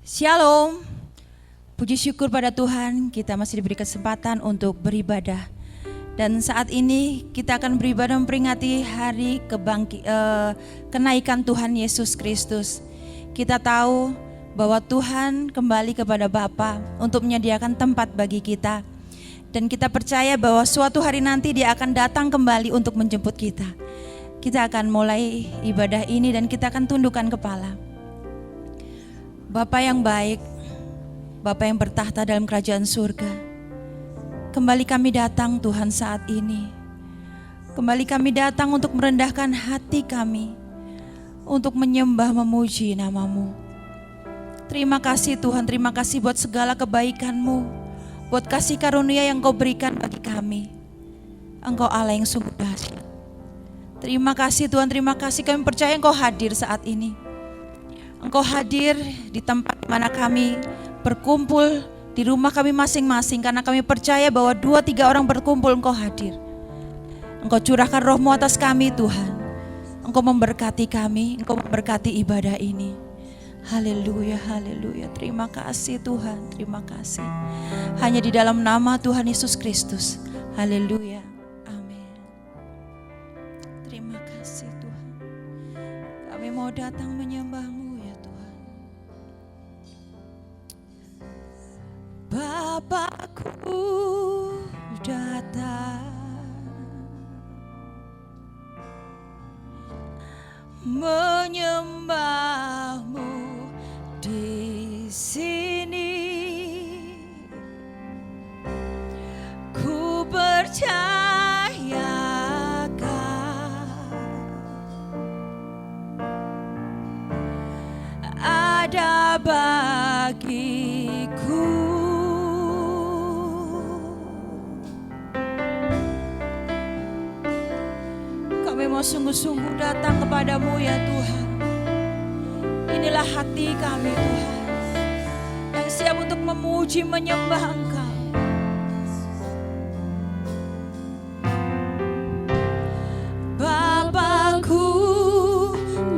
Shalom, puji syukur pada Tuhan kita masih diberi kesempatan untuk beribadah. Dan saat ini kita akan beribadah memperingati hari kenaikan Tuhan Yesus Kristus. Kita tahu bahwa Tuhan kembali kepada Bapa untuk menyediakan tempat bagi kita. Dan kita percaya bahwa suatu hari nanti Dia akan datang kembali untuk menjemput kita. Kita akan mulai ibadah ini dan kita akan tundukkan kepala. Bapa yang baik, Bapa yang bertahta dalam kerajaan surga, kembali kami datang Tuhan saat ini. Kembali kami datang untuk merendahkan hati kami, untuk menyembah memuji nama-Mu. Terima kasih Tuhan, terima kasih buat segala kebaikan-Mu, buat kasih karunia yang Kau berikan bagi kami. Engkau Allah yang sungguh dahsyat. Terima kasih Tuhan, terima kasih, kami percaya Engkau hadir saat ini. Engkau hadir di tempat di mana kami berkumpul, di rumah kami masing-masing, karena kami percaya bahwa 2-3 orang berkumpul Engkau hadir. Engkau curahkan Roh-Mu atas kami Tuhan. Engkau memberkati kami, Engkau memberkati ibadah ini. Haleluya, haleluya. Terima kasih Tuhan, terima kasih. Hanya di dalam nama Tuhan Yesus Kristus. Haleluya, amin. Terima kasih Tuhan. Kami mau datang menyembah-Mu. Bapakku datang menyembah-Mu di sini. Ku percayakan ada bagiku. Kami mau sungguh-sungguh datang kepadamu ya Tuhan. Inilah hati kami Tuhan, yang siap untuk memuji menyembah Engkau. Bapakku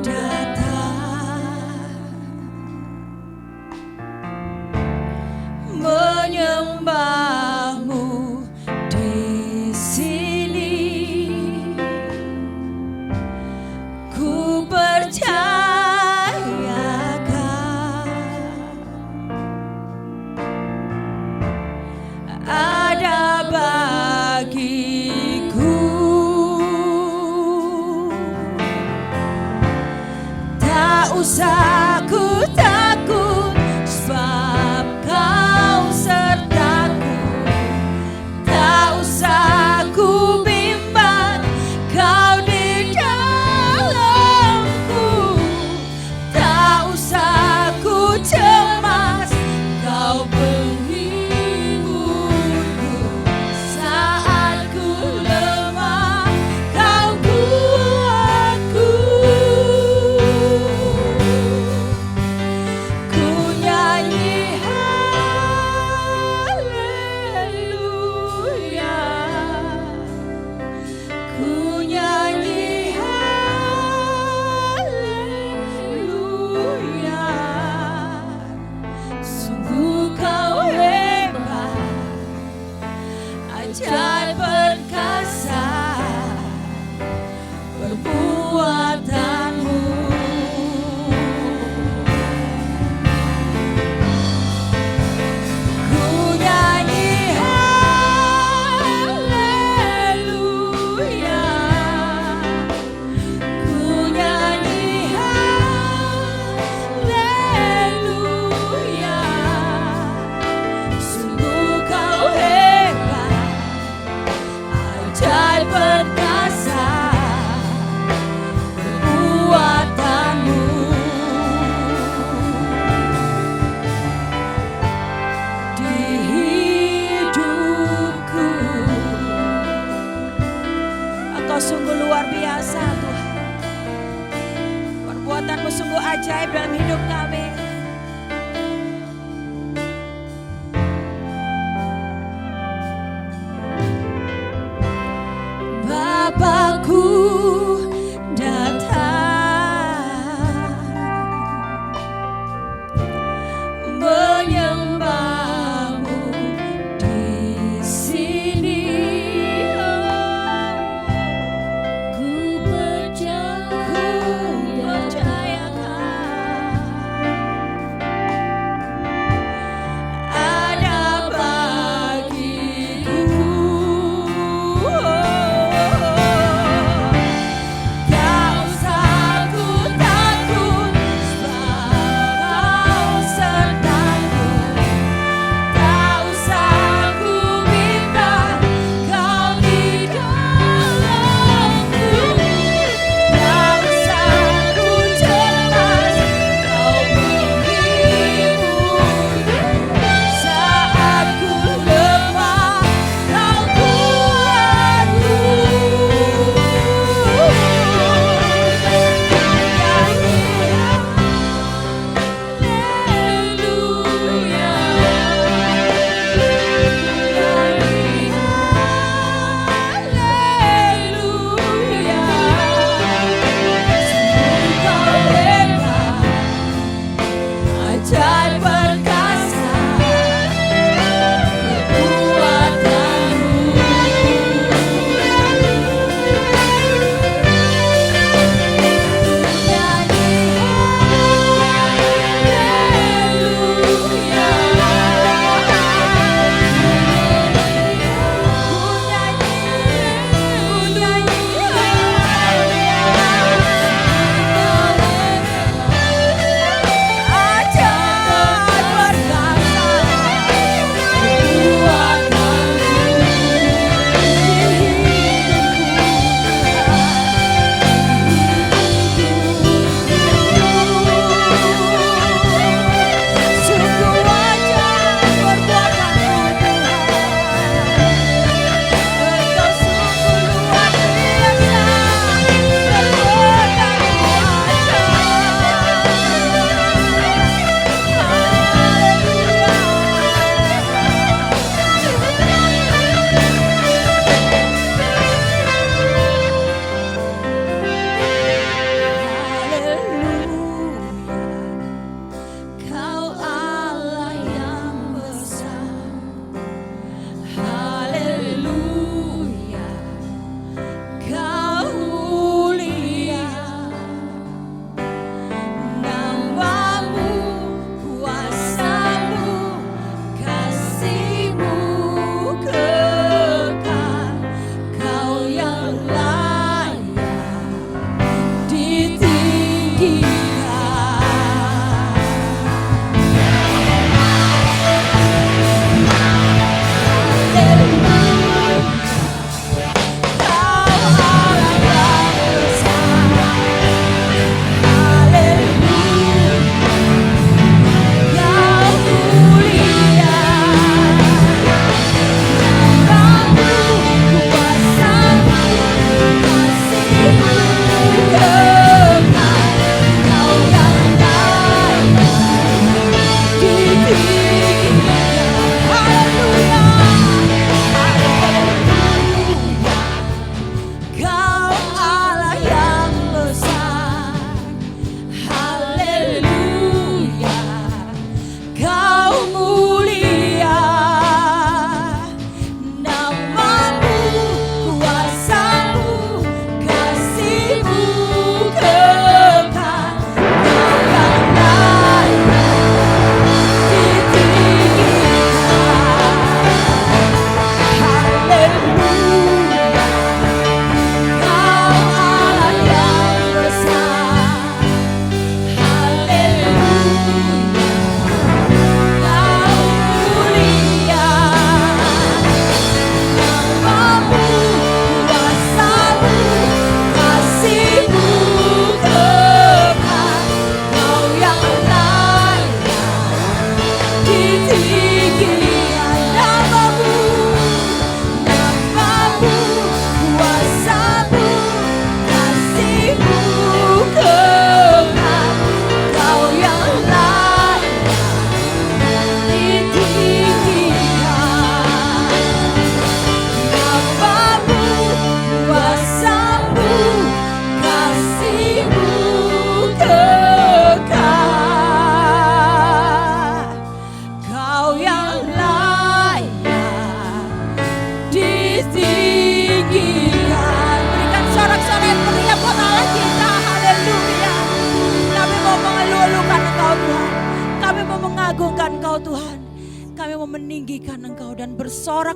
datang menyembah-Mu di sini. Ku percayakan ada bagiku. Tak usah ku takut, sebab Kau sertaku. Tak usah ku bimbang, Kau di dalamku. Tak usah ku cemas, Kau penghiburku. Saat ku lemah, Kau kuatku. Ku nyanyi haleluya. Ku nyanyi haleluya. Sungguh Kau hebat, ajaib perkasa perbuatanmu. Ku nyanyi haleluya. Ku nyanyi haleluya. Sungguh Kau hebat, ajaib perkasa perbuatanmu. Di hidupku Engkau sungguh luar biasa Tuhan. Perbuatanmu sungguh ajaib dalam hidup kami. Bapakku datang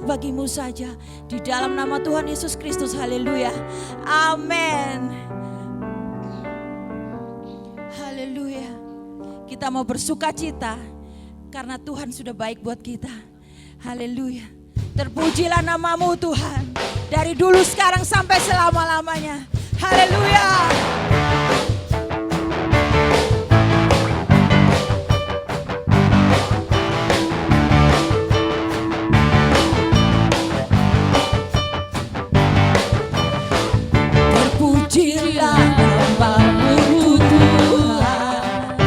bagimu saja. Di dalam nama Tuhan Yesus Kristus, haleluya. Amin. Haleluya. Kita mau bersuka cita karena Tuhan sudah baik buat kita. Haleluya. Terpujilah namamu Tuhan. Dari dulu, sekarang, sampai selama-lamanya. Haleluya. Terpujilah namamu Tuhan,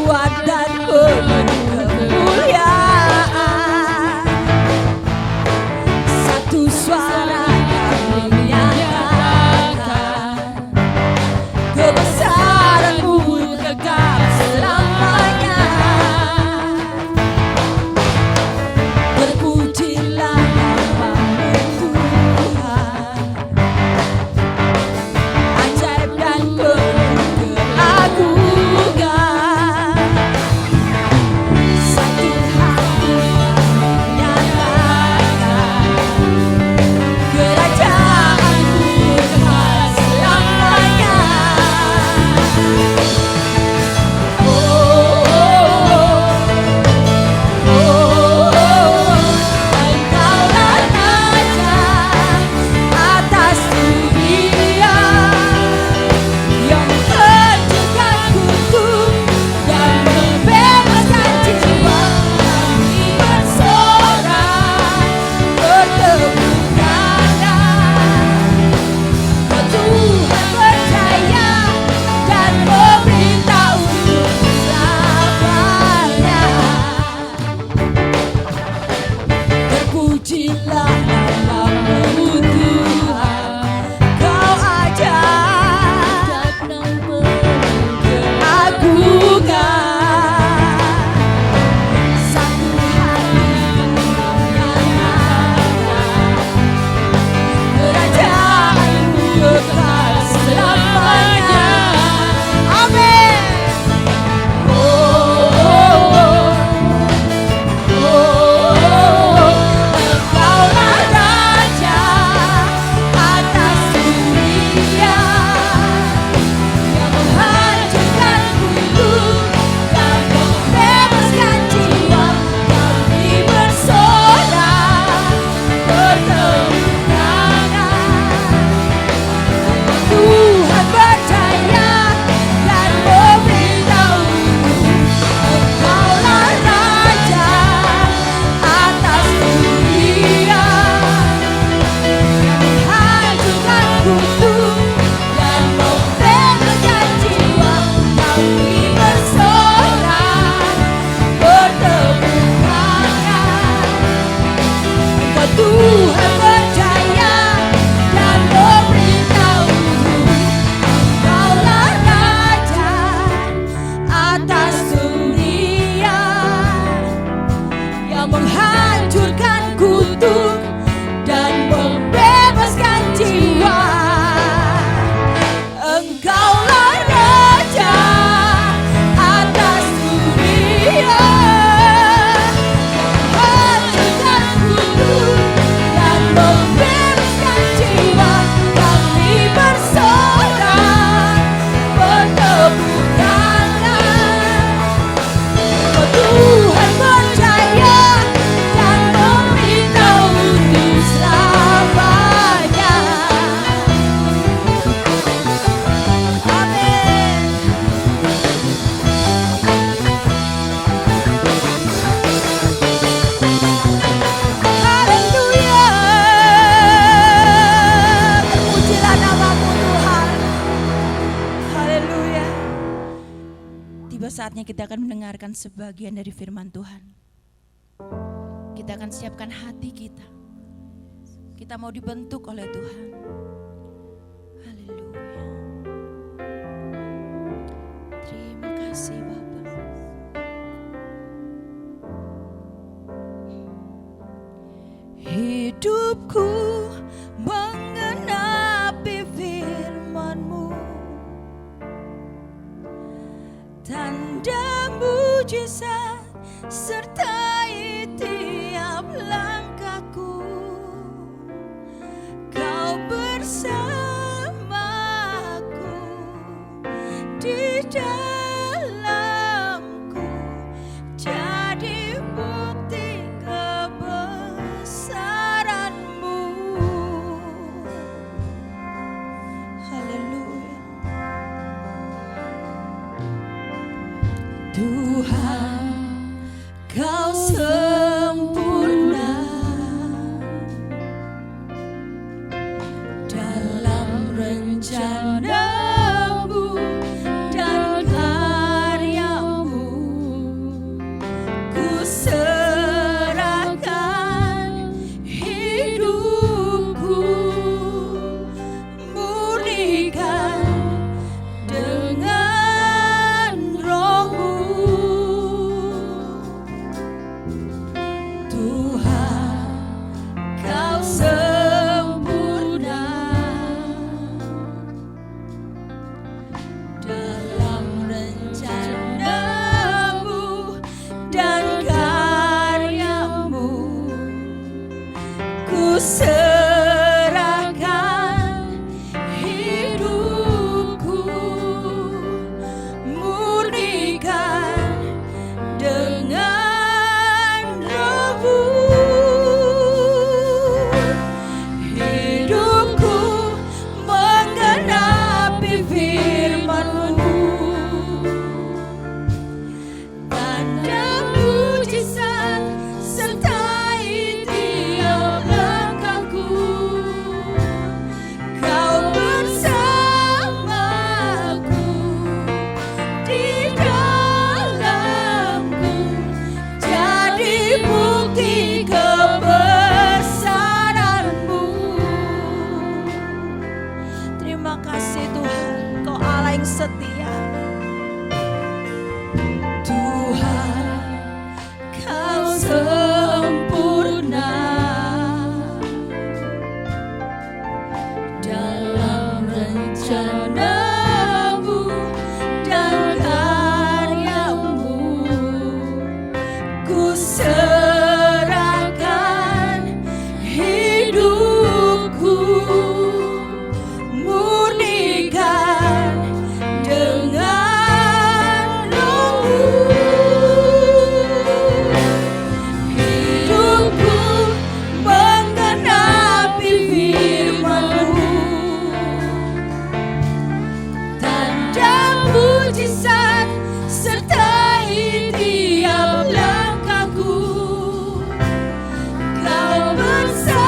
kuat dan penuh kemuliaan. Satu suara kami menyatakan kebesaran-Mu kekal selamanya. Terpujilah namamu Tuhan, ajaib dan penuh keagungan. Satu hati kami menyatakan kerajaan-Mu kekal selamanya. Engkaulah Raja atas dunia, yang menghancurkan kutub dan membebaskan jiwa. Kami bersorak bertepuk tangan. Kau Tuhan percaya dan memerintah untuk selamanya. Terpujilah namamu Tuhan, Kau ajaib dan penuh keagungan. Satu hati menyatakan kerajaan-Mu kekal selamanya. Amin. Engkaulah Raja atas dunia, yang menghancurkan kutub dan membebaskan jiwa. Kami bersorak bertepuk tangan. Tuhan percaya dan memberitahu, Engkaulah Raja atas dunia, menghancurkan kutub dan membebaskan jiwa. Kami bersorak bertepuk tangan. Engkau Tuhan percaya dan memberitahu, Engkaulah Raja atas dunia, yang menghancurkan kutub dan membebaskan jiwa. Engkaulah Raja atas dunia, menghancurkan kutub dan membebaskan jiwa. Kami bersorak bertepuk tangan. Kau Tuhan percaya dan memerintah untuk selamanya. Amin. Haleluya. Terpujilah namamu Tuhan. Haleluya. Tiba saatnya kita akan mendengarkan sebagian dari firman Tuhan. Kita akan siapkan hati kita. Kita mau dibentuk oleh Tuhan. Haleluya. Terima kasih Bapa. Hidupku mengenapi firman-Mu, tanda mujizat sertai tiap dalamku, jadi bukti kebesaran-Mu. Haleluya. Tuhan, Kau sempurna dalam rencana-Mu dan karya-Mu. Ku serahkan hidupku, murnikan dengan Roh-Mu. Tuhan, Kau sempurna dalam rencana-Mu dan karya-Mu. Ku serahkan hidupku, murnikan dengan Roh-Mu. Hidupku menggenapi firman-Mu, tanda mujizat sertai tiap langkahku. Kau bersamaku di dalamku, jadi bukti kebesaran-Mu. Terima kasih Tuhan, Kau Allah yang setia. Tuhan, Kau sempurna dalam rencana-Mu dan karya-Mu. Ku serahkan hidupku, murnikan dengan Roh-Mu. Hidupku menggenapi firman-Mu, tanda mujizat sertai tiap langkahku. Kau bersamaku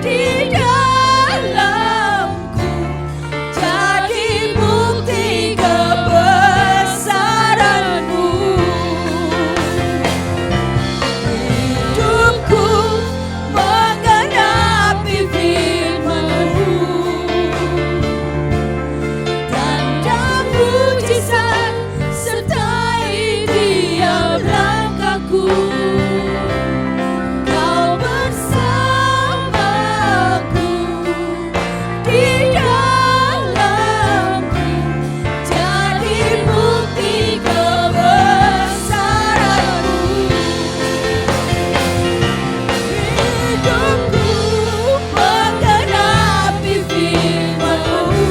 di dalamku, jadi bukti kebesaran-Mu. Hidupku menggenapi firman-Mu, tanda mujizat sertai tiap langkahku. Kau bersamaku di dalamku, jadi bukti kebesaran-Mu. Hidupku menggenapi firman-Mu,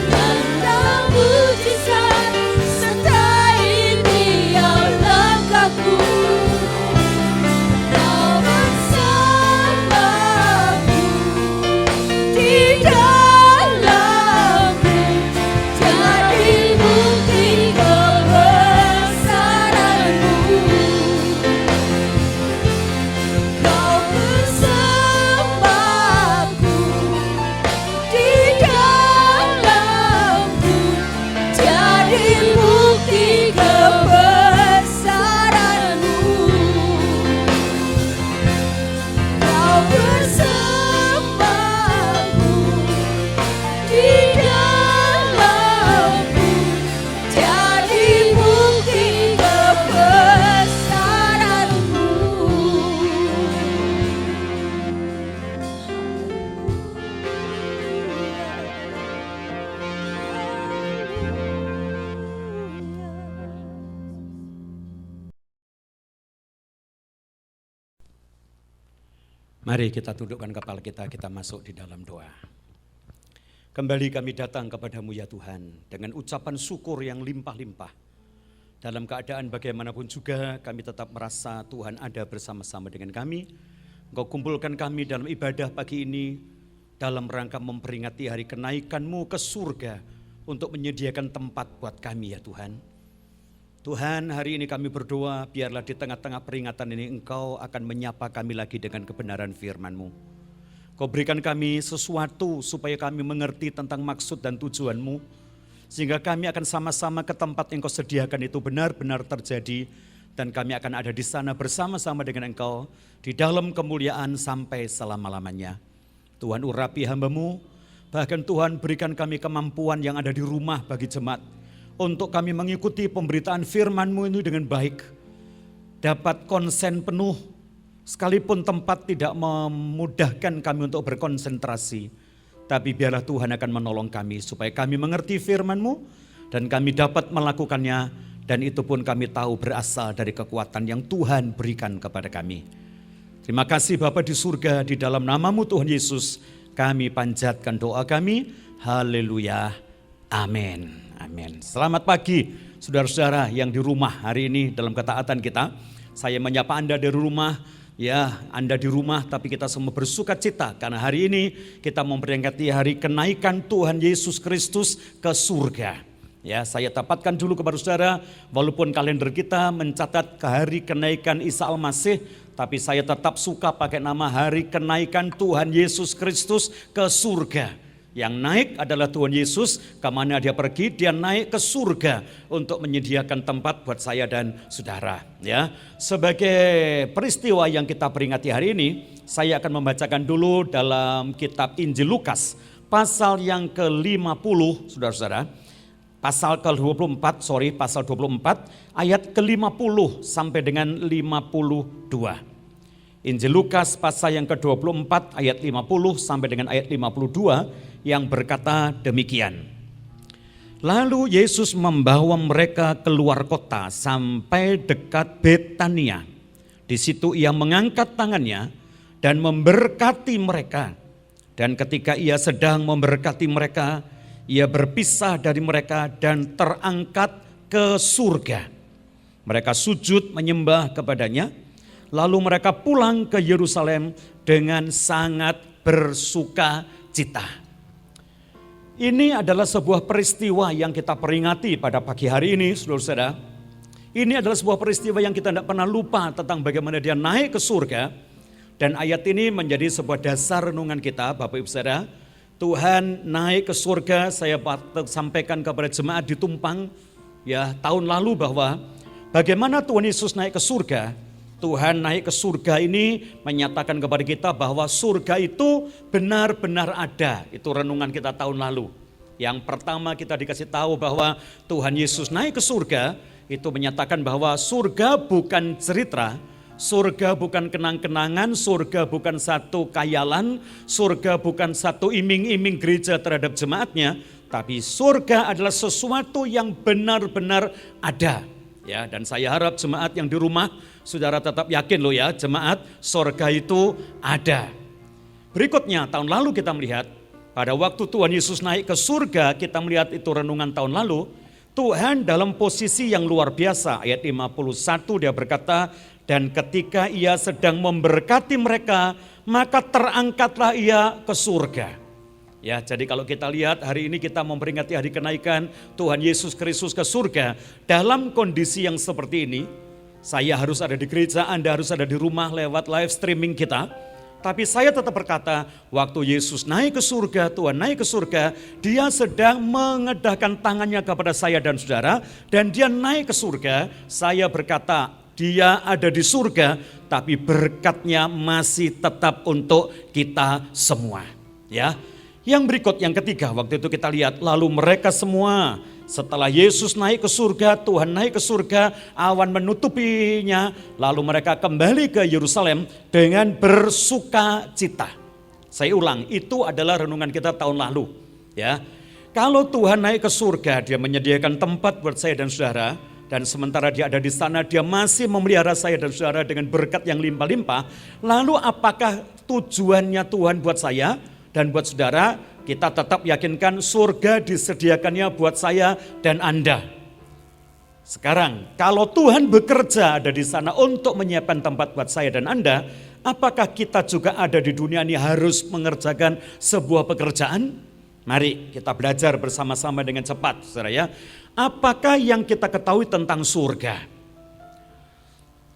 tanda mujizat sertai tiap langkahku. Kau bersamaku di dalamku, jadi bukti kebesaran-Mu. Kau bersamaku di dalamku, jadi bukti kebesaran-Mu. Kau bersamaku di dalamku, jadi bukti kebesaran-Mu. Mari kita tundukkan kepala kita masuk di dalam doa. Kembali kami datang kepadamu ya Tuhan dengan ucapan syukur yang limpah-limpah. Dalam keadaan bagaimanapun juga kami tetap merasa Tuhan ada bersama-sama dengan kami. Engkau kumpulkan kami dalam ibadah pagi ini dalam rangka memperingati hari kenaikan-Mu ke surga untuk menyediakan tempat buat kami ya Tuhan. Tuhan, hari ini kami berdoa biarlah di tengah-tengah peringatan ini Engkau akan menyapa kami lagi dengan kebenaran firman-Mu. Kau berikan kami sesuatu supaya kami mengerti tentang maksud dan tujuan-Mu. Sehingga kami akan sama-sama ke tempat yang Kau sediakan itu benar-benar terjadi. Dan kami akan ada di sana bersama-sama dengan Engkau. Di dalam kemuliaan sampai selama-lamanya. Tuhan urapi hamba-Mu. Bahkan Tuhan berikan kami kemampuan yang ada di rumah bagi jemaat. Untuk kami mengikuti pemberitaan firman-Mu ini dengan baik. Dapat konsen penuh. Sekalipun tempat tidak memudahkan kami untuk berkonsentrasi, tapi biarlah Tuhan akan menolong kami supaya kami mengerti firman-Mu dan kami dapat melakukannya, dan itu pun kami tahu berasal dari kekuatan yang Tuhan berikan kepada kami. Terima kasih Bapa di surga, di dalam nama-Mu Tuhan Yesus kami panjatkan doa kami. Haleluya, amin, amin. Selamat pagi saudara-saudara yang di rumah hari ini dalam ketaatan kita. Saya menyapa Anda dari rumah. Ya, Anda di rumah tapi kita semua bersuka cita karena hari ini kita memperingati hari kenaikan Tuhan Yesus Kristus ke surga. Ya, saya dapatkan dulu kepada saudara, walaupun kalender kita mencatat ke hari kenaikan Isa Al-Masih, tapi saya tetap suka pakai nama hari kenaikan Tuhan Yesus Kristus ke surga. Yang naik adalah Tuhan Yesus, kemana dia pergi? Dia naik ke surga untuk menyediakan tempat buat saya dan saudara. Ya, sebagai peristiwa yang kita peringati hari ini, saya akan membacakan dulu dalam kitab Injil Lukas, pasal yang ke-50, saudara-saudara. Pasal ke-24, pasal 24, ayat ke-50 sampai dengan 52. Injil Lukas pasal yang ke-24 ayat 50 sampai dengan ayat 52 yang berkata demikian. Lalu Yesus membawa mereka keluar kota sampai dekat Betania. Di situ ia mengangkat tangannya dan memberkati mereka. Dan ketika ia sedang memberkati mereka, ia berpisah dari mereka dan terangkat ke surga. Mereka sujud menyembah kepadanya. Lalu mereka pulang ke Yerusalem dengan sangat bersuka cita. Ini adalah sebuah peristiwa yang kita peringati pada pagi hari ini, saudara-saudara. Ini adalah sebuah peristiwa yang kita tidak pernah lupa tentang bagaimana dia naik ke surga. Dan ayat ini menjadi sebuah dasar renungan kita, Bapak Ibu Saudara. Tuhan naik ke surga, saya sampaikan kepada jemaat di Tumpang ya tahun lalu bahwa bagaimana Tuhan Yesus naik ke surga. Tuhan naik ke surga ini menyatakan kepada kita bahwa surga itu benar-benar ada. Itu renungan kita tahun lalu. Yang pertama kita dikasih tahu bahwa Tuhan Yesus naik ke surga, itu menyatakan bahwa surga bukan cerita, surga bukan kenang-kenangan, surga bukan satu khayalan, surga bukan satu iming-iming gereja terhadap jemaatnya, tapi surga adalah sesuatu yang benar-benar ada. Ya, dan saya harap jemaat yang di rumah, saudara tetap yakin loh ya, jemaat surga itu ada. Berikutnya tahun lalu kita melihat, pada waktu Tuhan Yesus naik ke surga, kita melihat itu renungan tahun lalu, Tuhan dalam posisi yang luar biasa. Ayat 51 dia berkata, dan ketika ia sedang memberkati mereka, maka terangkatlah ia ke surga. Ya, jadi kalau kita lihat hari ini kita memperingati hari kenaikan Tuhan Yesus Kristus ke surga. Dalam kondisi yang seperti ini, saya harus ada di gereja, Anda harus ada di rumah lewat live streaming kita. Tapi saya tetap berkata, waktu Yesus naik ke surga, Tuhan naik ke surga, dia sedang mengedahkan tangannya kepada saya dan saudara. Dan dia naik ke surga, saya berkata, dia ada di surga, tapi berkatnya masih tetap untuk kita semua. Ya. Yang berikut, yang ketiga, waktu itu kita lihat, lalu mereka semua setelah Yesus naik ke surga, Tuhan naik ke surga, awan menutupinya, lalu mereka kembali ke Yerusalem dengan bersuka cita. Saya ulang, itu adalah renungan kita tahun lalu. Ya, kalau Tuhan naik ke surga, dia menyediakan tempat buat saya dan saudara, dan sementara dia ada di sana, dia masih memelihara saya dan saudara dengan berkat yang limpah-limpah. Lalu apakah tujuannya Tuhan buat saya dan buat saudara? kita tetap yakinkan surga disediakannya buat saya dan Anda. Sekarang, kalau Tuhan bekerja ada di sana untuk menyiapkan tempat buat saya dan Anda, apakah kita juga ada di dunia ini harus mengerjakan sebuah pekerjaan? Mari kita belajar bersama-sama dengan cepat, saudara ya. Apakah yang kita ketahui tentang surga?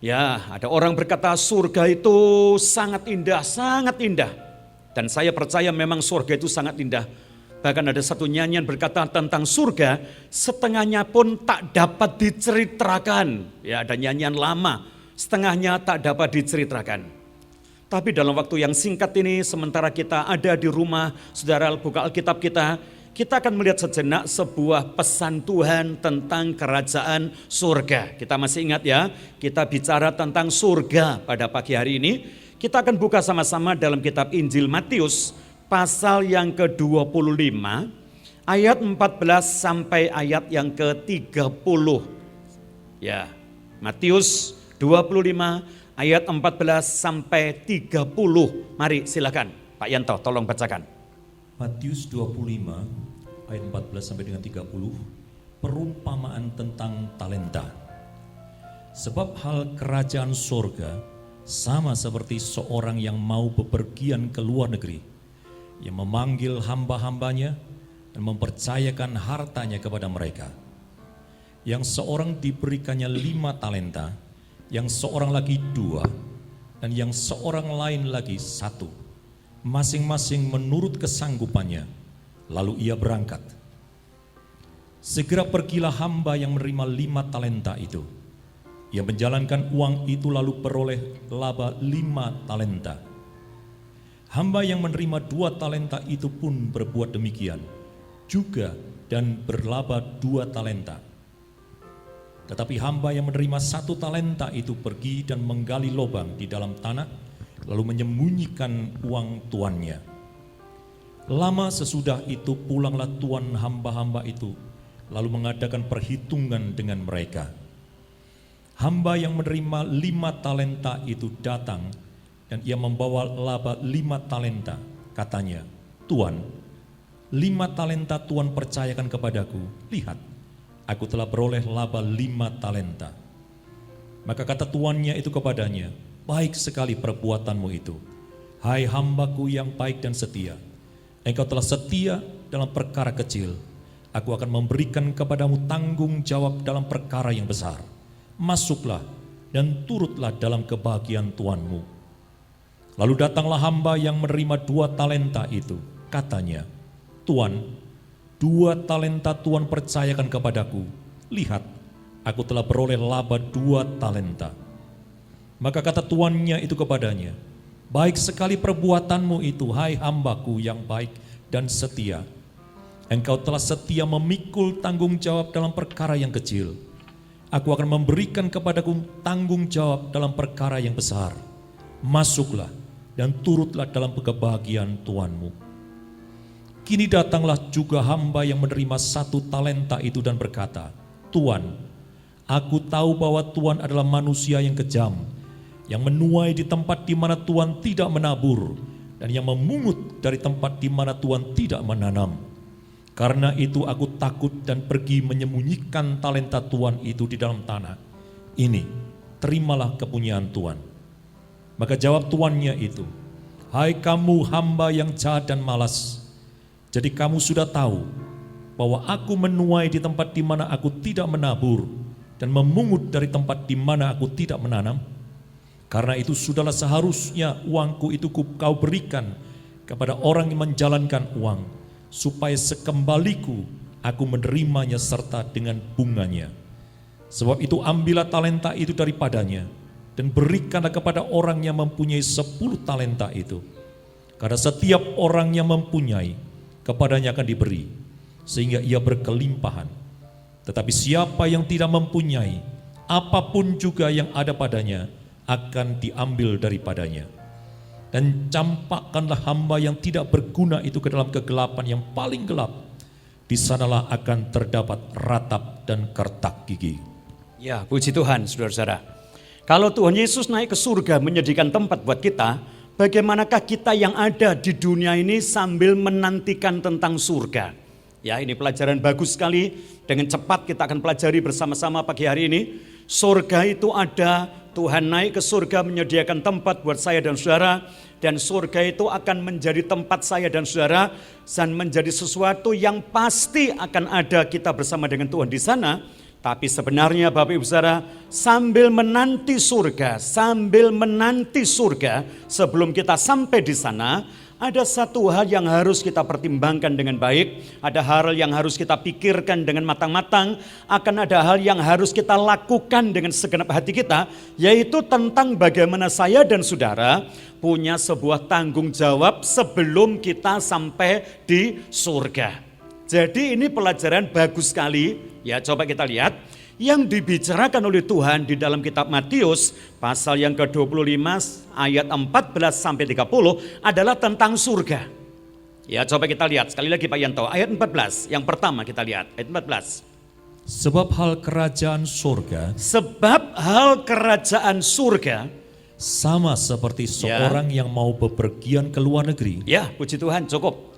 Ya, ada orang berkata surga itu sangat indah, sangat indah. Dan saya percaya memang surga itu sangat indah. Bahkan ada satu nyanyian berkata tentang surga, setengahnya pun tak dapat diceritakan. Ya, ada nyanyian lama, setengahnya tak dapat diceritakan. Tapi dalam waktu yang singkat ini, sementara kita ada di rumah, saudara buka Alkitab kita akan melihat sejenak sebuah pesan Tuhan tentang kerajaan surga. Kita masih ingat ya, kita bicara tentang surga pada pagi hari ini. Kita akan buka sama-sama dalam kitab Injil Matius pasal yang ke-25 ayat 14 sampai ayat yang ke-30. Ya, Matius 25 ayat 14 sampai 30. Mari silakan Pak Yanto tolong bacakan. Matius 25 ayat 14 sampai dengan 30, perumpamaan tentang talenta. Sebab hal kerajaan sorga sama seperti seorang yang mau bepergian ke luar negeri, yang memanggil hamba-hambanya dan mempercayakan hartanya kepada mereka. Yang seorang diberikannya 5 talenta, yang seorang lagi 2, dan yang seorang lain lagi 1. Masing-masing menurut kesanggupannya, lalu ia berangkat. Segera pergilah hamba yang menerima 5 talenta itu. Ia menjalankan uang itu lalu peroleh laba 5 talenta. Hamba yang menerima 2 talenta itu pun berbuat demikian juga dan berlaba 2 talenta. Tetapi hamba yang menerima 1 talenta itu pergi dan menggali lubang di dalam tanah, lalu menyembunyikan uang tuannya. Lama sesudah itu pulanglah tuan hamba-hamba itu, lalu mengadakan perhitungan dengan mereka. Hamba yang menerima 5 talenta itu datang, dan ia membawa laba 5 talenta. Katanya, Tuan, 5 talenta Tuan percayakan kepadaku. Lihat, aku telah beroleh laba 5 talenta. Maka kata tuannya itu kepadanya, baik sekali perbuatanmu itu, hai hambaku yang baik dan setia. Engkau telah setia dalam perkara kecil, aku akan memberikan kepadamu tanggung jawab dalam perkara yang besar. Masuklah dan turutlah dalam kebahagiaan tuanmu. Lalu datanglah hamba yang menerima 2 talenta itu. Katanya, Tuan, 2 talenta Tuan percayakan kepadaku. Lihat, aku telah beroleh laba 2 talenta. Maka kata tuannya itu kepadanya, baik sekali perbuatanmu itu, hai hambaku yang baik dan setia. Engkau telah setia memikul tanggung jawab dalam perkara yang kecil. Aku akan memberikan kepadaku tanggung jawab dalam perkara yang besar. Masuklah dan turutlah dalam kebahagiaan tuanmu. Kini datanglah juga hamba yang menerima 1 talenta itu dan berkata, Tuan, aku tahu bahwa Tuan adalah manusia yang kejam, yang menuai di tempat di mana Tuhan tidak menabur, dan yang memungut dari tempat di mana Tuhan tidak menanam. Karena itu aku takut dan pergi menyembunyikan talenta Tuhan itu di dalam tanah. Ini, terimalah kepunyaan Tuhan. Maka jawab tuannya itu, hai kamu hamba yang jahat dan malas, jadi kamu sudah tahu bahwa aku menuai di tempat di mana aku tidak menabur, dan memungut dari tempat di mana aku tidak menanam. Karena itu sudahlah seharusnya uangku itu kau berikan kepada orang yang menjalankan uang, supaya sekembaliku aku menerimanya serta dengan bunganya. Sebab itu ambillah talenta itu daripadanya, dan berikanlah kepada orang yang mempunyai 10 talenta itu. Karena setiap orang yang mempunyai, kepadanya akan diberi, sehingga ia berkelimpahan. Tetapi siapa yang tidak mempunyai, apapun juga yang ada padanya, akan diambil daripadanya. Dan campakkanlah hamba yang tidak berguna itu ke dalam kegelapan yang paling gelap. Di sanalah akan terdapat ratap dan kertak gigi. Ya, puji Tuhan, saudara-saudara. Kalau Tuhan Yesus naik ke surga menyediakan tempat buat kita, bagaimanakah kita yang ada di dunia ini sambil menantikan tentang surga. Ya, ini pelajaran bagus sekali. Dengan cepat kita akan pelajari bersama-sama pagi hari ini. Surga itu ada, Tuhan naik ke surga menyediakan tempat buat saya dan saudara. Dan surga itu akan menjadi tempat saya dan saudara. Dan menjadi sesuatu yang pasti akan ada kita bersama dengan Tuhan di sana. Tapi sebenarnya Bapak Ibu Saudara, sambil menanti surga, sebelum kita sampai di sana, ada satu hal yang harus kita pertimbangkan dengan baik, ada hal yang harus kita pikirkan dengan matang-matang, akan ada hal yang harus kita lakukan dengan segenap hati kita, yaitu tentang bagaimana saya dan saudara punya sebuah tanggung jawab sebelum kita sampai di surga. Jadi ini pelajaran bagus sekali, ya coba kita lihat yang dibicarakan oleh Tuhan di dalam kitab Matius pasal yang ke-25 ayat 14 sampai 30 adalah tentang surga. Ya coba kita lihat sekali lagi Pak Yanto, ayat 14 yang pertama kita lihat, ayat 14. Sebab hal kerajaan surga sama seperti seorang yang mau bepergian ke luar negeri. Ya puji Tuhan, cukup.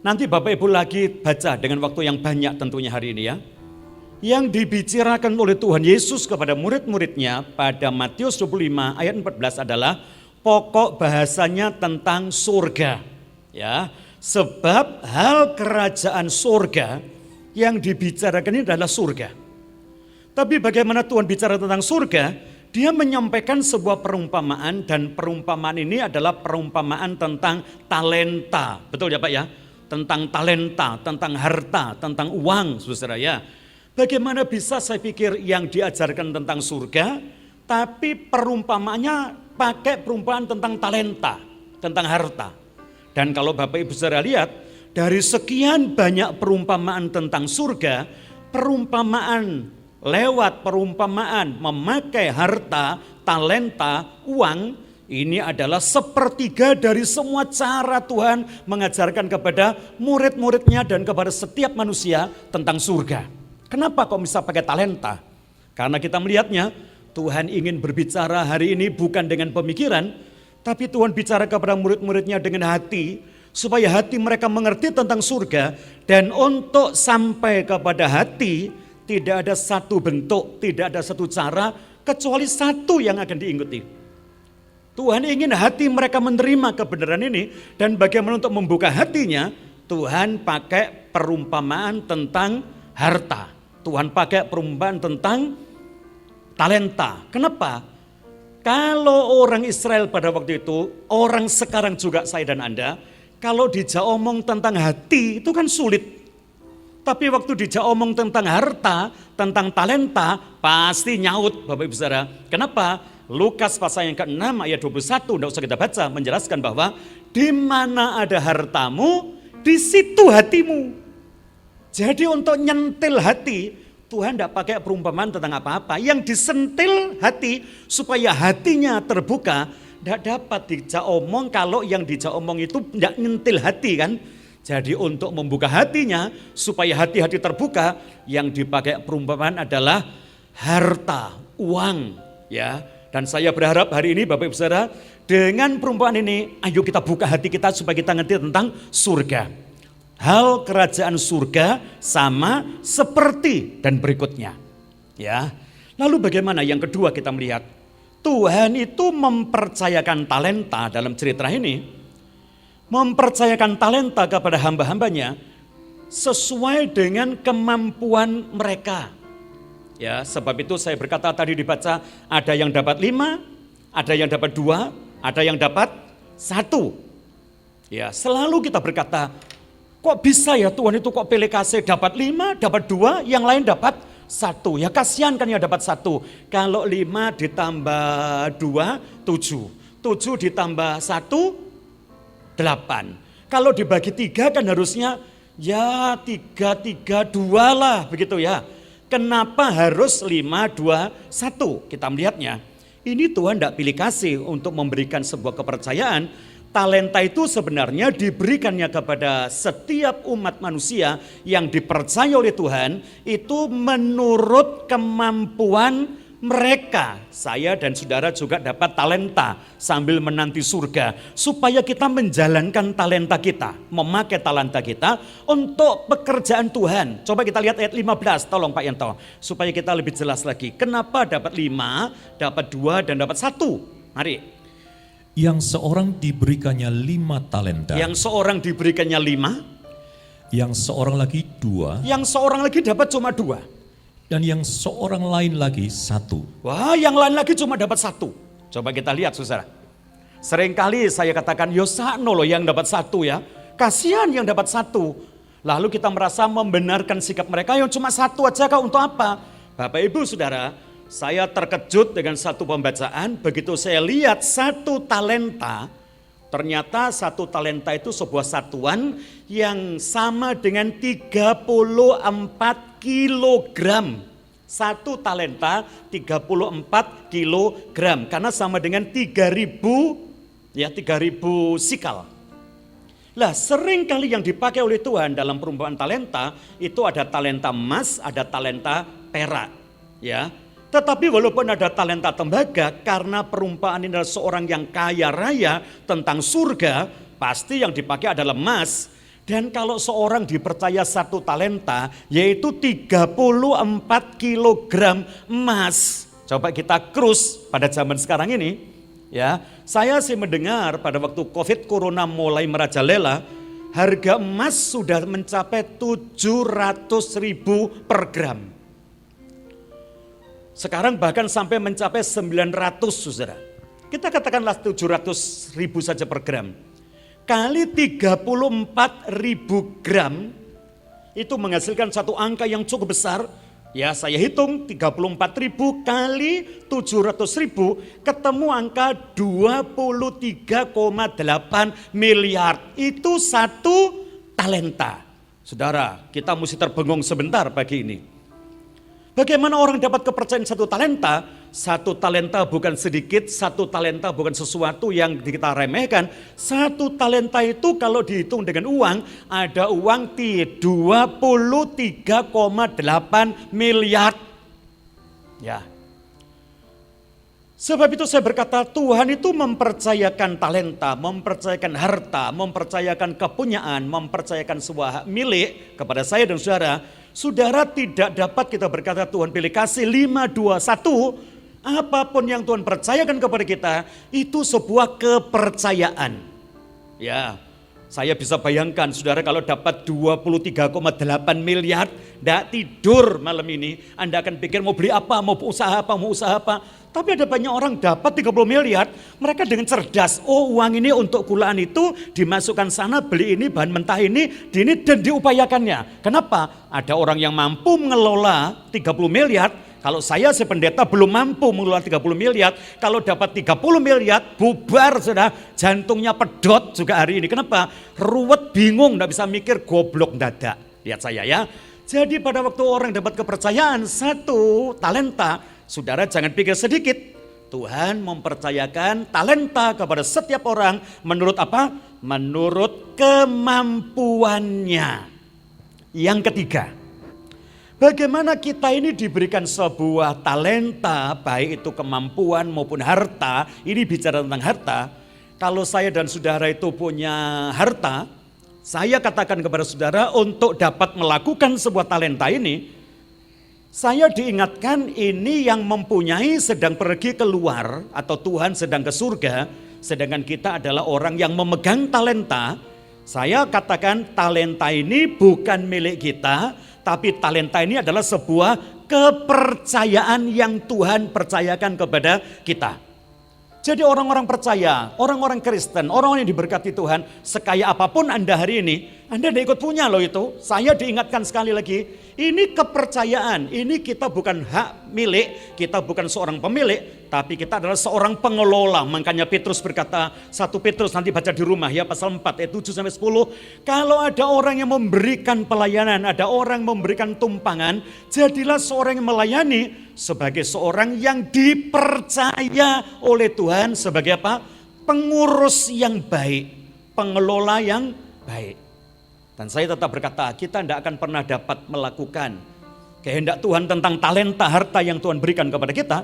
Nanti Bapak Ibu lagi baca dengan waktu yang banyak tentunya hari ini ya. Yang dibicarakan oleh Tuhan Yesus kepada murid-muridnya pada Matius 25 ayat 14 adalah pokok bahasanya tentang surga. Ya, sebab hal kerajaan surga yang dibicarakan ini adalah surga. Tapi bagaimana Tuhan bicara tentang surga? Dia menyampaikan sebuah perumpamaan dan perumpamaan ini adalah perumpamaan tentang talenta. Betul ya Pak ya? Tentang talenta, tentang harta, tentang uang, saudara ya. Bagaimana bisa saya pikir yang diajarkan tentang surga, tapi perumpamaannya pakai perumpamaan tentang talenta, tentang harta. Dan kalau Bapak Ibu saudara lihat, dari sekian banyak perumpamaan tentang surga, perumpamaan lewat perumpamaan memakai harta, talenta, uang, ini adalah sepertiga dari semua cara Tuhan mengajarkan kepada murid-muridnya dan kepada setiap manusia tentang surga. Kenapa kok bisa pakai talenta? Karena kita melihatnya Tuhan ingin berbicara hari ini bukan dengan pemikiran, tapi Tuhan bicara kepada murid-muridnya dengan hati, supaya hati mereka mengerti tentang surga. Dan untuk sampai kepada hati, tidak ada satu bentuk, tidak ada satu cara, kecuali satu yang akan diikuti. Tuhan ingin hati mereka menerima kebenaran ini, dan bagaimana untuk membuka hatinya, Tuhan pakai perumpamaan tentang harta. Tuhan pakai perumpamaan tentang talenta. Kenapa? Kalau orang Israel pada waktu itu, orang sekarang juga saya dan Anda, kalau dijak omong tentang hati itu kan sulit. Tapi waktu dijak omong tentang harta, tentang talenta, pasti nyaut Bapak Ibu Saudara. Kenapa? Lukas pasal yang ke-6 ayat 21, tidak usah kita baca, menjelaskan bahwa di mana ada hartamu, di situ hatimu. Jadi untuk nyentil hati, Tuhan tidak pakai perumpamaan tentang apa-apa. Yang disentil hati supaya hatinya terbuka, tidak dapat dijak omong kalau yang dijak omong itu tidak nyentil hati kan. Jadi untuk membuka hatinya supaya hati-hati terbuka, yang dipakai perumpamaan adalah harta, uang, ya. Dan saya berharap hari ini Bapak Ibu Saudara, dengan perumpamaan ini, ayo kita buka hati kita supaya kita ngerti tentang surga. Hal kerajaan surga sama seperti dan berikutnya. Ya. Lalu bagaimana yang kedua kita melihat, Tuhan itu mempercayakan talenta dalam cerita ini, mempercayakan talenta kepada hamba-hambanya sesuai dengan kemampuan mereka. Ya, sebab itu saya berkata tadi dibaca, ada yang dapat 5, ada yang dapat 2, ada yang dapat 1. Ya, selalu kita berkata, kok bisa ya Tuhan itu kok pilih kasih dapat 5, dapat 2, yang lain dapat 1. Ya kasihan kan yang dapat 1. Kalau 5 ditambah 2, 7. 7 ditambah 1, 8. Kalau dibagi 3 kan harusnya ya 3, 3, 2 lah begitu ya. Kenapa harus 5, 2, 1? Kita melihatnya, ini Tuhan tidak pilih kasih untuk memberikan sebuah kepercayaan. Talenta itu sebenarnya diberikannya kepada setiap umat manusia yang dipercaya oleh Tuhan, itu menurut kemampuan mereka, saya dan saudara juga dapat talenta sambil menanti surga. Supaya kita menjalankan talenta kita, memakai talenta kita untuk pekerjaan Tuhan. Coba kita lihat ayat 15, tolong Pak Yanto. Supaya kita lebih jelas lagi. Kenapa dapat 5, dapat 2 dan dapat 1? Mari. Yang seorang diberikannya 5 talenta. Yang seorang diberikannya 5. Yang seorang lagi 2. Yang seorang lagi dapat cuma 2. Dan yang seorang lain lagi 1. Wah, yang lain lagi cuma dapat 1. Coba kita lihat saudara. Seringkali saya katakan, Yosakno loh yang dapat 1 ya. Kasihan yang dapat 1. Lalu kita merasa membenarkan sikap mereka yang cuma 1 aja kau untuk apa? Bapak Ibu Saudara, saya terkejut dengan satu pembacaan. Begitu saya lihat 1 talenta, ternyata 1 talenta itu sebuah satuan yang sama dengan 34 kilogram. 1 talenta 34 kilogram. Karena sama dengan 3.000 sikal. Lah sering kali yang dipakai oleh Tuhan dalam perumpamaan talenta itu ada talenta emas, ada talenta perak. Ya. Tetapi walaupun ada talenta tembaga, karena perumpamaan ini adalah seorang yang kaya raya tentang surga, pasti yang dipakai adalah emas. Dan kalau seorang dipercaya 1 talenta, yaitu 34 kilogram emas. Coba kita krus pada zaman sekarang ini. Ya, saya sih mendengar pada waktu COVID Corona mulai merajalela, harga emas sudah mencapai 700.000 per gram. Sekarang bahkan sampai mencapai 900 saudara. Kita katakanlah 700.000 saja per gram. Kali 34.000 gram itu menghasilkan satu angka yang cukup besar. Ya saya hitung 34.000 kali 700.000 ketemu angka 23,8 miliar. Itu 1 talenta. Saudara, kita mesti terbengung sebentar pagi ini. Bagaimana orang dapat kepercayaan 1 talenta? 1 talenta bukan sedikit, 1 talenta bukan sesuatu yang kita remehkan. 1 talenta itu kalau dihitung dengan uang, ada uang 23,8 miliar. Ya. Sebab itu saya berkata Tuhan itu mempercayakan talenta, mempercayakan harta, mempercayakan kepunyaan, mempercayakan sebuah hak milik kepada saya dan saudara. Saudara tidak dapat kita berkata Tuhan pilih kasih 5, 2, 1. Apapun yang Tuhan percayakan kepada kita itu sebuah kepercayaan. Ya, saya bisa bayangkan saudara kalau dapat 23,8 miliar, tidak tidur malam ini. Anda akan pikir mau beli apa, mau usaha apa, mau usaha apa. Tapi ada banyak orang dapat 30 miliar, mereka dengan cerdas. Oh uang ini untuk kulaan itu dimasukkan sana, beli ini, bahan mentah ini dan diupayakannya. Kenapa? Ada orang yang mampu mengelola 30 miliar, kalau saya pendeta belum mampu mengelola 30 miliar, kalau dapat 30 miliar bubar sudah, jantungnya pedot juga hari ini. Kenapa? Ruwet, bingung, tidak bisa mikir, goblok dadak. Lihat saya ya. Jadi pada waktu orang dapat kepercayaan 1 talenta, saudara jangan pikir sedikit. Tuhan mempercayakan talenta kepada setiap orang menurut apa? Menurut kemampuannya. Yang ketiga, bagaimana kita ini diberikan sebuah talenta, baik itu kemampuan maupun harta. Ini bicara tentang harta. Kalau saya dan saudara itu punya harta, saya katakan kepada saudara untuk dapat melakukan sebuah talenta ini, saya diingatkan ini yang mempunyai sedang pergi keluar atau Tuhan sedang ke surga, sedangkan kita adalah orang yang memegang talenta. Saya katakan talenta ini bukan milik kita, tapi talenta ini adalah sebuah kepercayaan yang Tuhan percayakan kepada kita. Jadi orang-orang percaya, orang-orang Kristen, orang-orang yang diberkati Tuhan, sekaya apapun Anda hari ini, Anda tidak ikut punya loh itu. Saya diingatkan sekali lagi, ini kepercayaan, ini kita bukan hak milik, kita bukan seorang pemilik, tapi kita adalah seorang pengelola. Makanya Petrus berkata, 1 Petrus nanti baca di rumah ya, pasal 4 ayat 7-10. Kalau ada orang yang memberikan pelayanan, ada orang yang memberikan tumpangan, jadilah seorang yang melayani sebagai seorang yang dipercaya oleh Tuhan sebagai apa? Pengurus yang baik, pengelola yang baik. Dan saya tetap berkata, kita tidak akan pernah dapat melakukan kehendak Tuhan tentang talenta harta yang Tuhan berikan kepada kita,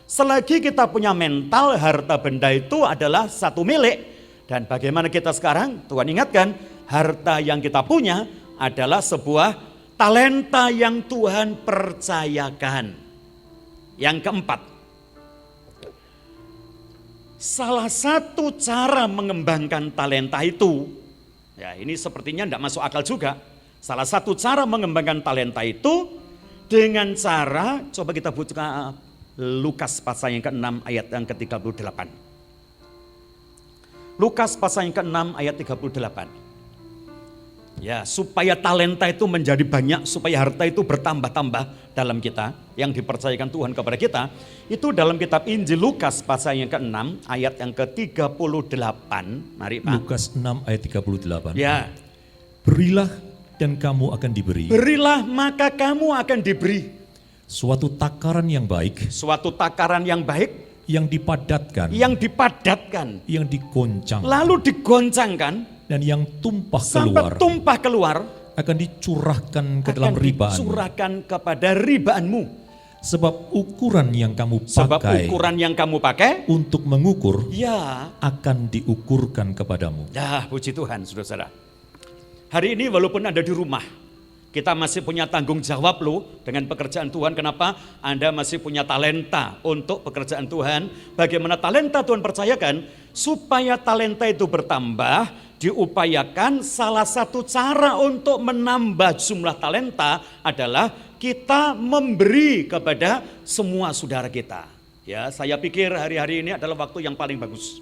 selagi kita punya mental harta benda itu adalah satu milik. Dan bagaimana kita sekarang, Tuhan ingatkan, harta yang kita punya adalah sebuah talenta yang Tuhan percayakan. Yang keempat, salah satu cara mengembangkan talenta itu, ya ini sepertinya tidak masuk akal juga. Salah satu cara mengembangkan talenta itu dengan cara, coba kita buka Lukas pasal yang ke-6 ayat yang ke-38. Lukas pasal yang ke-6 ayat 38. Ya, supaya talenta itu menjadi banyak, supaya harta itu bertambah-tambah dalam kita, yang dipercayakan Tuhan kepada kita, itu dalam kitab Injil Lukas pasal yang ke-6 ayat yang ke-38. Mari Pak. Lukas 6 ayat 38. Ya. Berilah dan kamu akan diberi. Berilah maka kamu akan diberi. Suatu takaran yang baik. Suatu takaran yang baik. Yang dipadatkan. Yang dipadatkan. Yang digoncang. Lalu digoncangkan. Dan yang tumpah sampai keluar. Tumpah keluar. Akan dicurahkan ke dalam ribaan. Akan dicurahkan kepada ribaanmu. Sebab ukuran yang kamu pakai. Sebab ukuran yang kamu pakai. Untuk mengukur. Ya. Akan diukurkan kepadamu. Ya, puji Tuhan, saudara-saudara. Hari ini walaupun Anda di rumah, kita masih punya tanggung jawab loh dengan pekerjaan Tuhan. Kenapa? Anda masih punya talenta untuk pekerjaan Tuhan. Bagaimana talenta Tuhan percayakan? Supaya talenta itu bertambah, diupayakan salah satu cara untuk menambah jumlah talenta adalah kita memberi kepada semua saudara kita. Ya, saya pikir hari-hari ini adalah waktu yang paling bagus.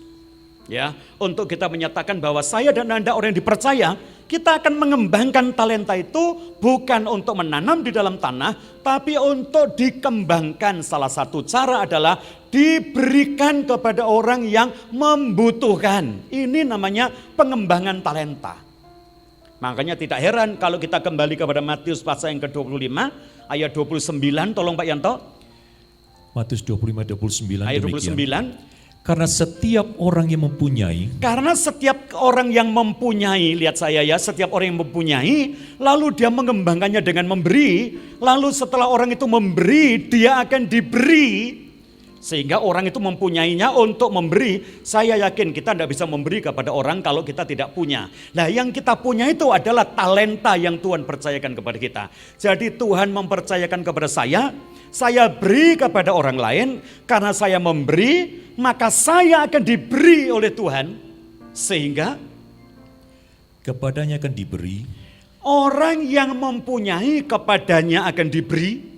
Ya, untuk kita menyatakan bahwa saya dan Anda orang yang dipercaya, kita akan mengembangkan talenta itu bukan untuk menanam di dalam tanah, tapi untuk dikembangkan. Salah satu cara adalah diberikan kepada orang yang membutuhkan. Ini namanya pengembangan talenta. Makanya tidak heran kalau kita kembali kepada Matius pasal yang ke-25 ayat 29, tolong Pak Yanto. Matius 25:29 ayat 29. demikian. Karena setiap orang yang mempunyai. Karena setiap orang yang mempunyai, lihat saya ya, setiap orang yang mempunyai, lalu dia mengembangkannya dengan memberi, lalu setelah orang itu memberi, dia akan diberi. Sehingga orang itu mempunyainya untuk memberi. Saya yakin kita tidak bisa memberi kepada orang kalau kita tidak punya. Nah, yang kita punya itu adalah talenta yang Tuhan percayakan kepada kita. Jadi Tuhan mempercayakan kepada saya beri kepada orang lain. Karena saya memberi, maka saya akan diberi oleh Tuhan. Sehingga kepadanya akan diberi. Orang yang mempunyai kepadanya akan diberi.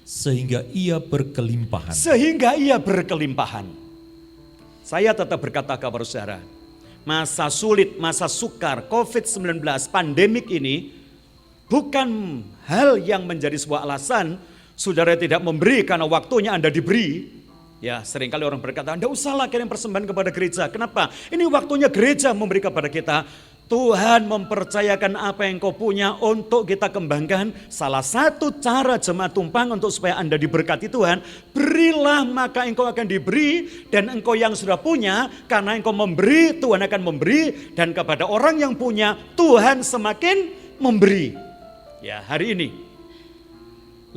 Sehingga ia berkelimpahan. Sehingga ia berkelimpahan. Saya tetap berkata kepada saudara, masa sulit, masa sukar, COVID-19, pandemik ini bukan hal yang menjadi sebuah alasan saudara tidak memberi karena waktunya Anda diberi. Ya, seringkali orang berkata, Anda usahlah kirim persembahan kepada gereja. Kenapa? Ini waktunya gereja memberi kepada kita. Tuhan mempercayakan apa yang kau punya untuk kita kembangkan. Salah satu cara jemaat tumpang untuk supaya Anda diberkati Tuhan, berilah maka engkau akan diberi, dan engkau yang sudah punya, karena engkau memberi, Tuhan akan memberi, dan kepada orang yang punya, Tuhan semakin memberi. Ya, hari ini.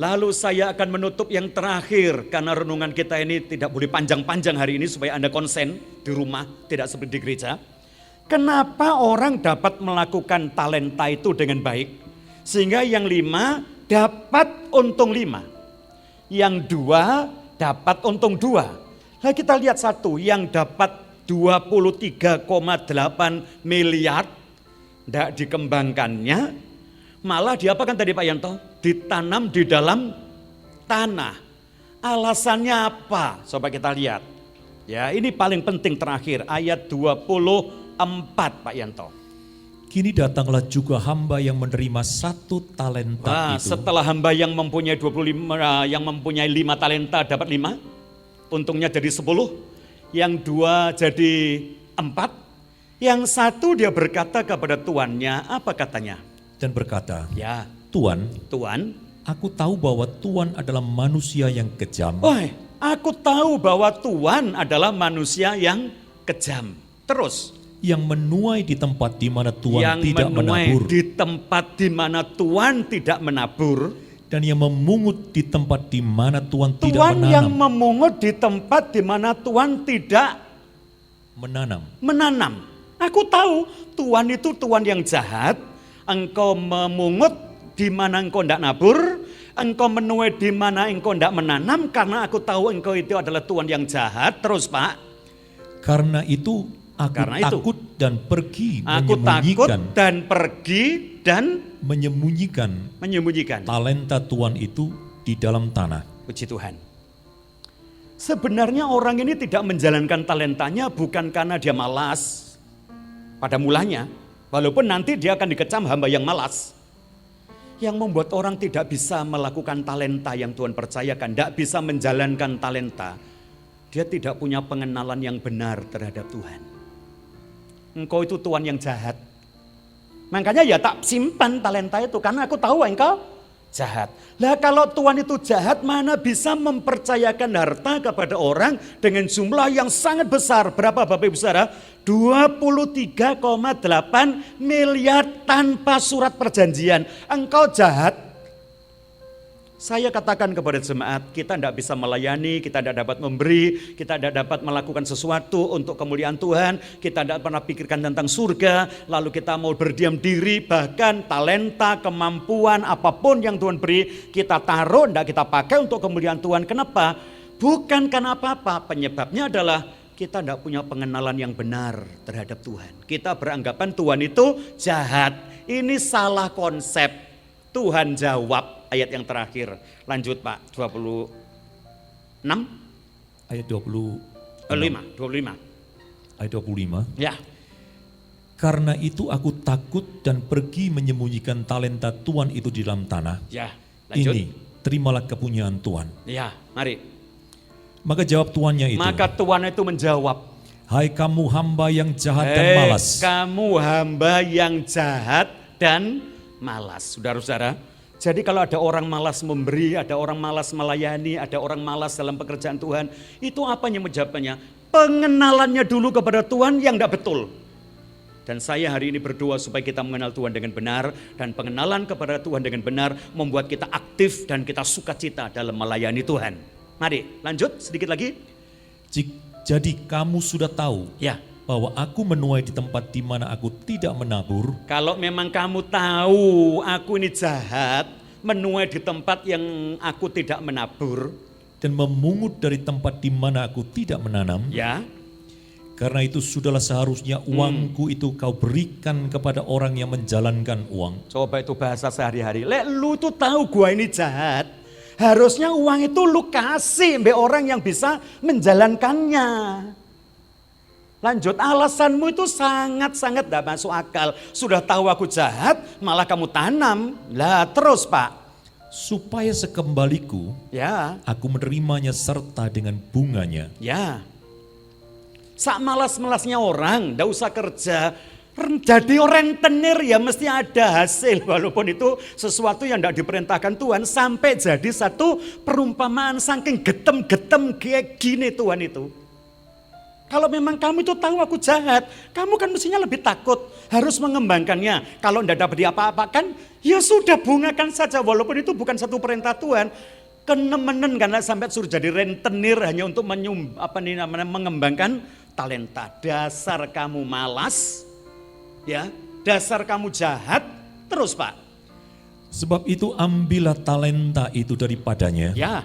Lalu saya akan menutup yang terakhir, karena renungan kita ini tidak boleh panjang-panjang hari ini supaya Anda konsen di rumah, tidak seperti di gereja. Kenapa orang dapat melakukan talenta itu dengan baik? Sehingga yang 5 dapat untung 5. Yang 2 dapat untung 2. Nah, kita lihat satu yang dapat 23,8 miliar tidak dikembangkannya. Malah diapakan tadi Pak Yanto? Ditanam di dalam tanah. Alasannya apa? Coba kita lihat. Ya, ini paling penting terakhir ayat 24 Pak Yanto. Kini datanglah juga hamba yang menerima 1 talenta itu. Setelah hamba yang mempunyai 5 talenta dapat 5, untungnya jadi 10, yang 2 jadi 4, yang 1 dia berkata kepada tuannya, apa katanya? Dan berkata, ya, Tuan, aku tahu bahwa Tuan adalah manusia yang kejam. Aku tahu bahwa Tuan adalah manusia yang kejam. Terus, yang menuai di tempat di mana Tuhan tidak menabur. Di tempat di mana Tuhan tidak menabur. dan yang memungut di tempat di mana Tuhan tidak Tuhan yang menanam. memungut di tempat di mana Tuhan tidak menanam. Aku tahu Tuhan itu Tuhan yang jahat. Engkau memungut di mana engkau tidak nabur, engkau menuai di mana engkau tidak menanam, karena aku tahu engkau itu adalah Tuhan yang jahat. Terus Pak, Karena itu aku takut dan pergi menyembunyikan talenta Tuhan itu di dalam tanah. Puji Tuhan. Sebenarnya orang ini tidak menjalankan talentanya bukan karena dia malas pada mulanya, walaupun nanti dia akan dikecam hamba yang malas. Yang membuat orang tidak bisa melakukan talenta yang Tuhan percayakan, tidak bisa menjalankan talenta, dia tidak punya pengenalan yang benar terhadap Tuhan. Engkau itu Tuhan yang jahat. Makanya ya tak simpan talenta itu, karena aku tahu engkau jahat. Lah kalau Tuhan itu jahat, mana bisa mempercayakan harta kepada orang dengan jumlah yang sangat besar. Berapa Bapak Ibu Saudara? 23,8 miliar tanpa surat perjanjian. Engkau jahat. Saya katakan kepada jemaat, kita tidak bisa melayani, kita tidak dapat memberi, kita tidak dapat melakukan sesuatu untuk kemuliaan Tuhan, kita tidak pernah pikirkan tentang surga, lalu kita mau berdiam diri, bahkan talenta, kemampuan, apapun yang Tuhan beri, kita taruh, tidak kita pakai untuk kemuliaan Tuhan. Kenapa? Bukan karena apa-apa, penyebabnya adalah kita tidak punya pengenalan yang benar terhadap Tuhan. Kita beranggapan Tuhan itu jahat, ini salah konsep. Tuhan jawab. Ayat yang terakhir, lanjut Pak, 26. Ayat 25. Ayat 25. Ya. Karena itu aku takut dan pergi menyembunyikan talenta Tuhan itu di dalam tanah. Ya, lanjut. Ini, terimalah kepunyaan Tuhan. Ya, mari. Maka jawab tuannya itu. Maka Tuhan itu menjawab. Hai kamu hamba yang jahat dan malas. Kamu hamba yang jahat dan malas. Saudara-saudara. Jadi kalau ada orang malas memberi, ada orang malas melayani, ada orang malas dalam pekerjaan Tuhan, itu apanya menjawabnya? Pengenalannya dulu kepada Tuhan yang tidak betul. Dan saya hari ini berdoa supaya kita mengenal Tuhan dengan benar, dan pengenalan kepada Tuhan dengan benar membuat kita aktif dan kita sukacita dalam melayani Tuhan. Mari lanjut sedikit lagi. Jadi kamu sudah tahu Ya. bahwa aku menuai di tempat di mana aku tidak menabur. Kalau memang kamu tahu aku ini jahat, menuai di tempat yang aku tidak menabur. Dan memungut dari tempat di mana aku tidak menanam. Ya. Karena itu sudahlah seharusnya uangku itu kau berikan kepada orang yang menjalankan uang. Coba itu bahasa sehari-hari. Lek lu tuh tahu gua ini jahat, harusnya uang itu lu kasih mbak orang yang bisa menjalankannya. Lanjut, alasanmu itu sangat-sangat tidak masuk akal. Sudah tahu aku jahat, malah kamu tanam. Lah terus Pak. Supaya sekembaliku, Ya, aku menerimanya serta dengan bunganya. ya. Sak malas-malasnya orang, tidak usah kerja. Jadi rentenir ya mesti ada hasil. Walaupun itu sesuatu yang tidak diperintahkan Tuhan. Sampai jadi satu perumpamaan saking getem-getem kayak gini Tuhan itu. Kalau memang kamu itu tahu aku jahat, kamu kan mestinya lebih takut, harus mengembangkannya. Kalau tidak dapat diapa-apakan, ya sudah bungakan saja, walaupun itu bukan satu perintah Tuhan. Kenemenen karena sampai suruh jadi rentenir hanya untuk mengembangkan talenta. Dasar kamu malas, ya, dasar kamu jahat, terus Pak. Sebab itu ambillah talenta itu daripadanya. Ya.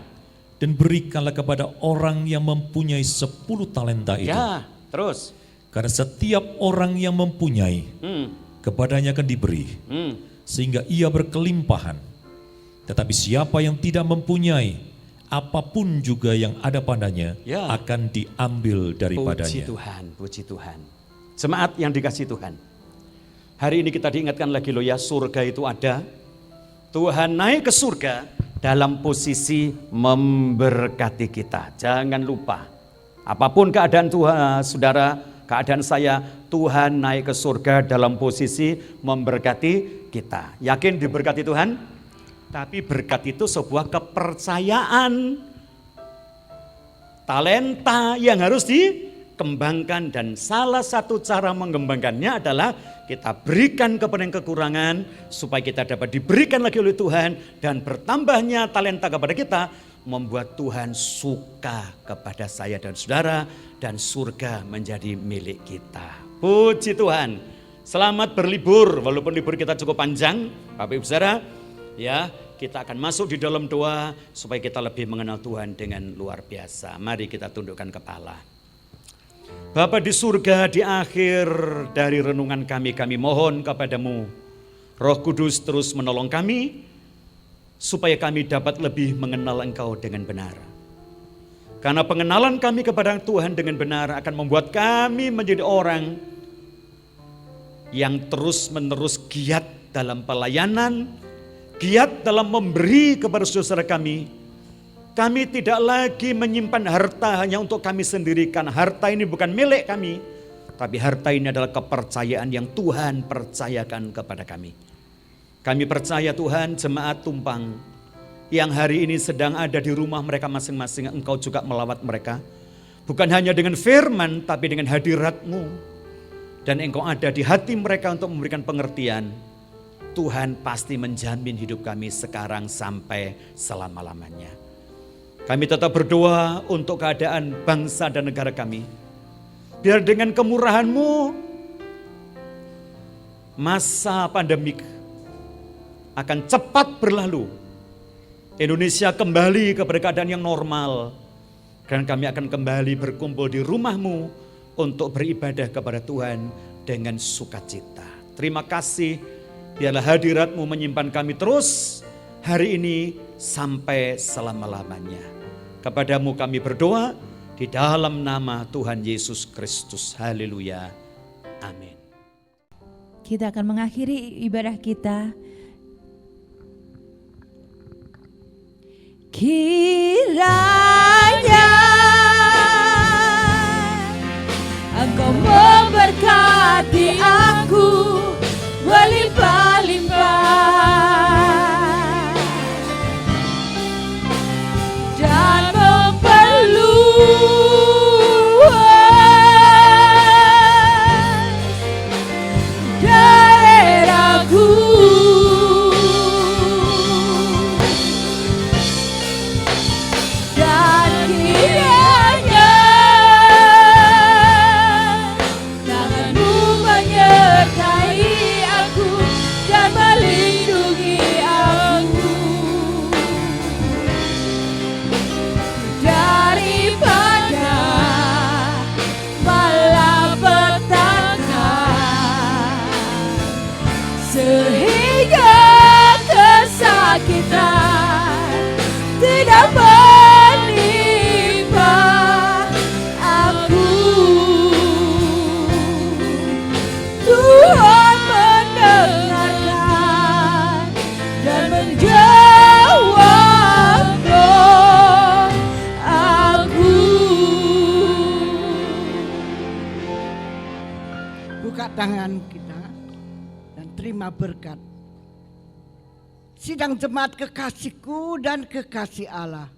Dan berikanlah kepada orang yang mempunyai 10 talenta itu. Ya, terus. Karena setiap orang yang mempunyai, kepadanya akan diberi, sehingga ia berkelimpahan. Tetapi siapa yang tidak mempunyai, apapun juga yang ada padanya, Ya. akan diambil daripadanya. Puji Tuhan, puji Tuhan. Jemaat yang dikasih Tuhan. Hari ini kita diingatkan lagi loh ya, surga itu ada. Tuhan naik ke surga dalam posisi memberkati kita. Jangan lupa, apapun keadaan Tuhan, saudara, keadaan saya, Tuhan naik ke surga dalam posisi memberkati kita. Yakin diberkati Tuhan? Tapi berkat itu sebuah kepercayaan. Talenta yang harus kembangkan, dan salah satu cara mengembangkannya adalah kita berikan kepada yang kekurangan supaya kita dapat diberikan lagi oleh Tuhan, dan bertambahnya talenta kepada kita membuat Tuhan suka kepada saya dan saudara, dan surga menjadi milik kita. Puji Tuhan. Selamat berlibur, walaupun libur kita cukup panjang, Bapak Ibu Saudara, ya, kita akan masuk di dalam doa supaya kita lebih mengenal Tuhan dengan luar biasa. Mari kita tundukkan kepala. Bapa di surga, di akhir dari renungan kami mohon kepadamu, Roh Kudus terus menolong kami, supaya kami dapat lebih mengenal Engkau dengan benar. Karena pengenalan kami kepada Tuhan dengan benar akan membuat kami menjadi orang yang terus menerus giat dalam pelayanan, giat dalam memberi kepada saudara kami. Kami tidak lagi menyimpan harta hanya untuk kami sendiri, karena harta ini bukan milik kami, tapi harta ini adalah kepercayaan yang Tuhan percayakan kepada kami. Kami percaya Tuhan, jemaat Tumpang yang hari ini sedang ada di rumah mereka masing-masing, Engkau juga melawat mereka. Bukan hanya dengan firman, tapi dengan hadirat-Mu. Dan Engkau ada di hati mereka untuk memberikan pengertian. Tuhan pasti menjamin hidup kami sekarang sampai selama-lamanya. Kami tetap berdoa untuk keadaan bangsa dan negara kami. Biar dengan kemurahan-Mu, masa pandemik akan cepat berlalu. Indonesia kembali kepada keadaan yang normal. Dan kami akan kembali berkumpul di rumah-Mu untuk beribadah kepada Tuhan dengan sukacita. Terima kasih, biarlah hadirat-Mu menyimpan kami terus hari ini sampai selama-lamanya. Kepadamu kami berdoa di dalam nama Tuhan Yesus Kristus. Haleluya. Amin. Kita akan mengakhiri ibadah kita. Kiranya Engkau memberkati aku berlimpah-limpah, dan memperluas daerahku. Dan kiranya tangan-Mu menyertai aku dan melindungi aku daripada malapetaka, sehingga kesakitan tidak menimpa aku. Tuhan mendengarkan dan menjawab doa aku. Buka tangan kita dan terima berkat. Sidang jemaat kekasihku dan kekasih Allah,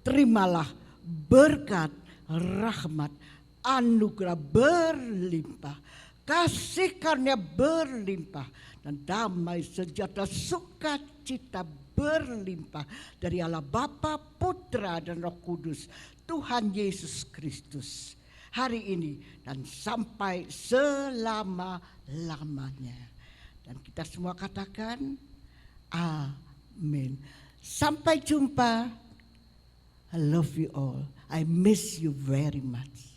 terimalah berkat, rahmat, anugerah berlimpah, kasih karunia berlimpah, dan damai sejahtera sukacita berlimpah dari Allah Bapa, Putra, dan Roh Kudus, Tuhan Yesus Kristus, hari ini dan sampai selama-lamanya. Dan kita semua katakan amin. Sampai jumpa. I love you all. I miss you very much.